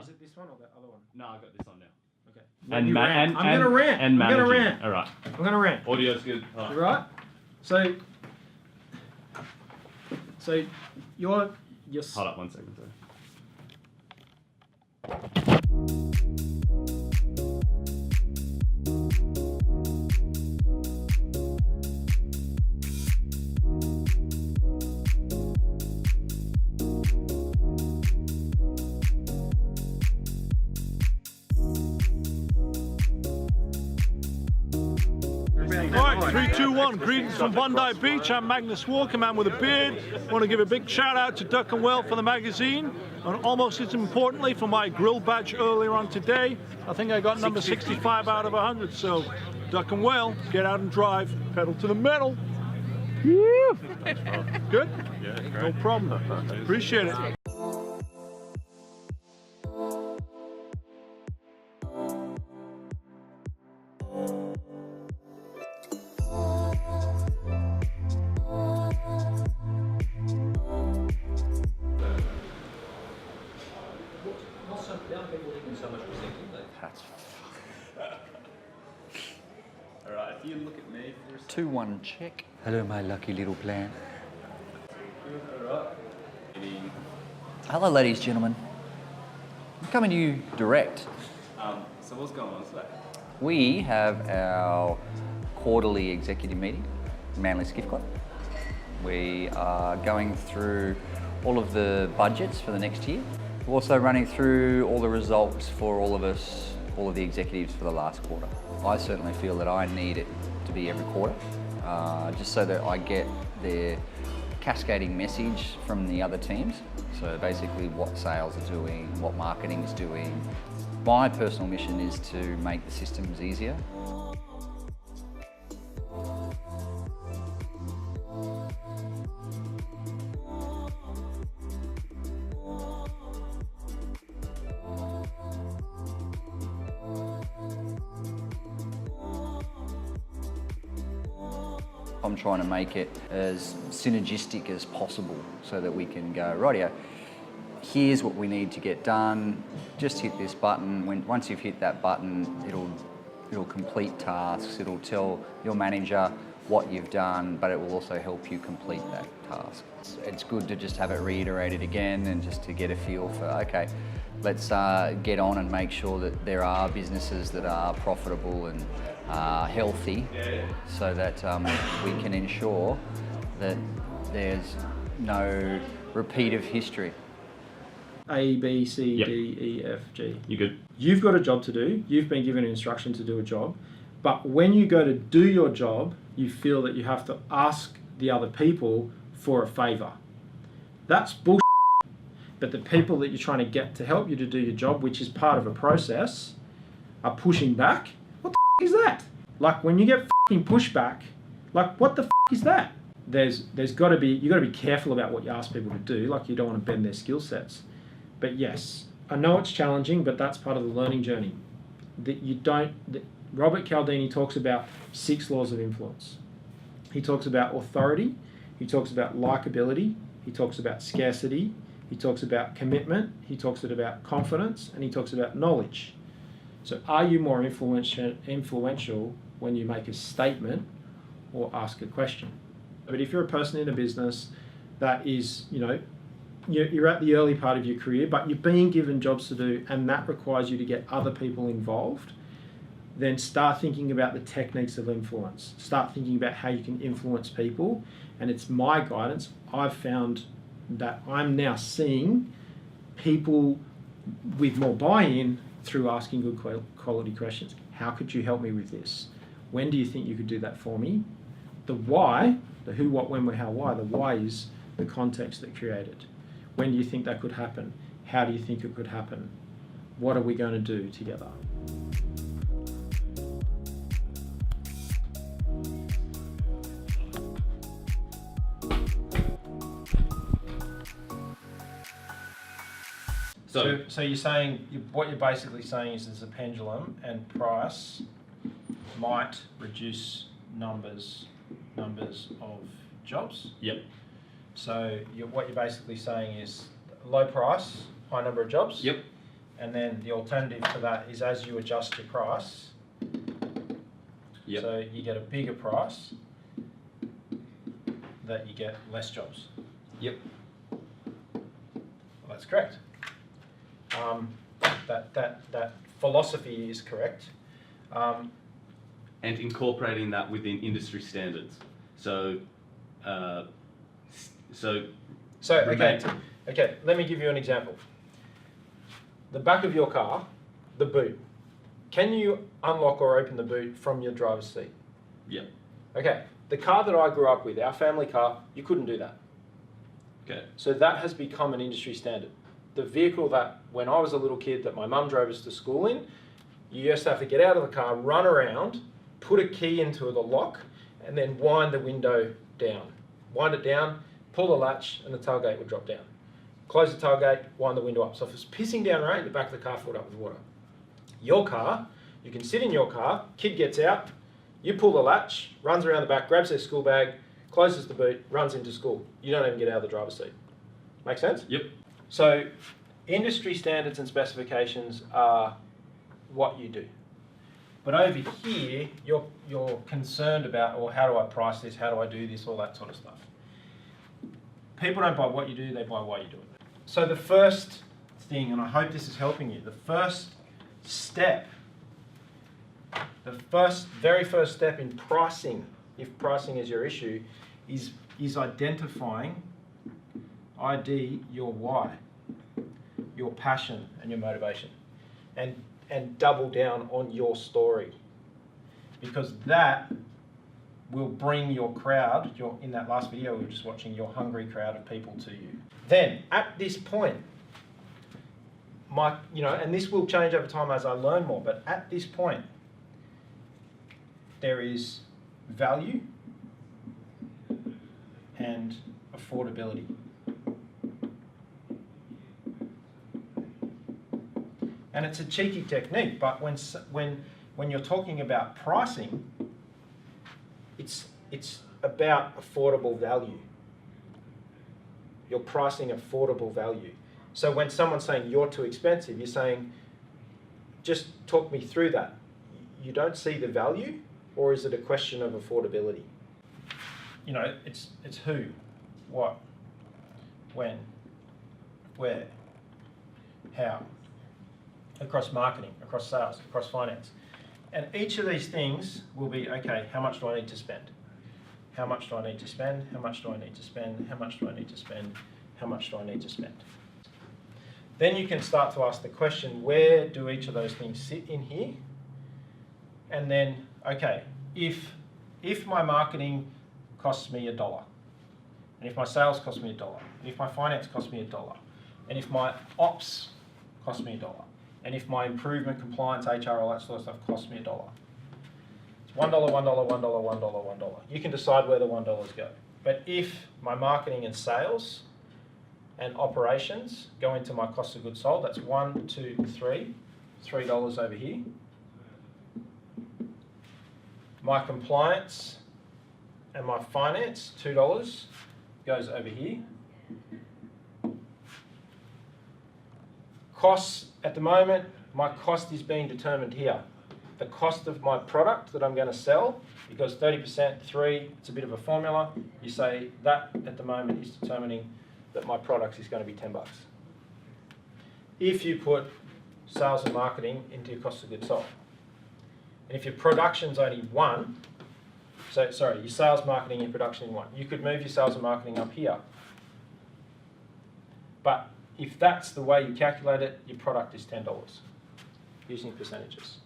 Is it this one or that other one? No, I got this on now. Okay. And I'm gonna rant. And I'm gonna managing. rant. All right. I'm gonna rant. Audio's good. All right. You right? So you're. Hold up 1 second. Sorry. Alright, 3, 2, 1. Greetings from Bondi Beach. I'm Magnus Walker, man with a beard. Want to give a big shout out to Duck and Well for the magazine, and almost as importantly for my grill badge earlier on today. I think I got number 65 out of 100. So, Duck and Well, get out and drive, pedal to the metal. Woo! Good? Yeah, great. No problem. Appreciate it. Alright, if you look at me for a second. 2-1 check. Hello, my lucky little plant. Alright. Hello, ladies, gentlemen. I'm coming to you direct. So what's going on today? We have our quarterly executive meeting, Manly Skiff Club. We are going through all of the budgets for the next year. We're also running through all the results for all of us, all of the executives for the last quarter. I certainly feel that I need it to be every quarter, just so that I get the cascading message from the other teams. So basically what sales are doing, what marketing is doing. My personal mission is to make the systems easier. I'm trying to make it as synergistic as possible so that we can go, rightio, here's what we need to get done, just hit this button. Once you've hit that button, it'll complete tasks, it'll tell your manager what you've done, but it will also help you complete that task. It's good to just have it reiterated again and just to get a feel for, okay, let's get on and make sure that there are businesses that are profitable and healthy, so that we can ensure that there's no repeat of history. A, B, C, Yep. D, E, F, G. You good? You've got a job to do. You've been given an instruction to do a job. But when you go to do your job, you feel that you have to ask the other people for a favour. That's bullshit. But the people that you're trying to get to help you to do your job, which is part of a process, are pushing back. What the is that? Like when you get fucking pushback, like what the is that? There's got to be, you got to be careful about what you ask people to do. Like you don't want to bend their skill sets. But yes, I know it's challenging, but that's part of the learning journey. That you don't. Robert Cialdini talks about 6 laws of influence. He talks about authority. He talks about likability. He talks about scarcity. He talks about commitment. He talks about confidence, and he talks about knowledge. So, are you more influential when you make a statement or ask a question? But if you're a person in a business that is, you're at the early part of your career, but you're being given jobs to do, and that requires you to get other people involved, then start thinking about the techniques of influence. Start thinking about how you can influence people. And it's my guidance. I've found that I'm now seeing people with more buy-in through asking good quality questions. How could you help me with this? When do you think you could do that for me? The why, the who, what, when, where, how, why. The why is the context that created. When do you think that could happen? How do you think it could happen? What are we going to do together? So you're saying, what you're basically saying is there's a pendulum and price might reduce numbers of jobs. Yep. So what you're basically saying is low price, high number of jobs. Yep. And then the alternative to that is as you adjust your price, Yep. so you get a bigger price, that you get less jobs. Yep. Well, that's correct. That philosophy is correct. And incorporating that within industry standards. So, Okay, let me give you an example. The back of your car, the boot. Can you unlock or open the boot from your driver's seat? Yep. Okay, the car that I grew up with, our family car, you couldn't do that. Okay. So that has become an industry standard. The vehicle that, when I was a little kid, that my mum drove us to school in, you used to have to get out of the car, run around, put a key into the lock, and then wind the window down. Wind it down, pull the latch, and the tailgate would drop down. Close the tailgate, wind the window up. So if it's pissing down rain, the back of the car filled up with water. Your car, you can sit in your car, kid gets out, you pull the latch, runs around the back, grabs their school bag, closes the boot, runs into school. You don't even get out of the driver's seat. Make sense? Yep. So industry standards and specifications are what you do. But over here, you're concerned about, well, how do I price this? How do I do this? All that sort of stuff. People don't buy what you do, they buy why you do it. So the first thing, and I hope this is helping you, the first step, very first step in pricing, if pricing is your issue, is identifying, ID, your why, your passion and your motivation, and double down on your story, because that will bring your crowd, in that last video we were just watching, your hungry crowd of people to you. Then at this point, and this will change over time as I learn more, but at this point, there is value and affordability. And it's a cheeky technique, but when you're talking about pricing, it's about affordable value. You're pricing affordable value. So when someone's saying you're too expensive, you're saying, just talk me through that. You don't see the value, or is it a question of affordability? It's who, what, when, where, how, across marketing, across sales, across finance. And each of these things will be, okay, how much do I need to spend? How much do I need to spend? How much do I need to spend? How much do I need to spend? How much do I need to spend? Then you can start to ask the question, where do each of those things sit in here? And then, okay, if my marketing costs me $1, and if my sales cost me $1, and if my finance costs me $1, and if my ops costs me $1, and if my improvement, compliance, HR, all that sort of stuff costs me $1. It's $1, $1, $1, $1, $1. You can decide where the $1 go. But if my marketing and sales and operations go into my cost of goods sold, that's $1, $2, $3, $3 over here. My compliance and my finance, $2, goes over here. Costs, at the moment, my cost is being determined here. The cost of my product that I'm going to sell, because 30%, 3, it's a bit of a formula. You say that at the moment is determining that my product is going to be $10. If you put sales and marketing into your cost of goods sold, and if your production's only 1, your sales, marketing, and production in 1, you could move your sales and marketing up here. But if that's the way you calculate it, your product is $10 using percentages.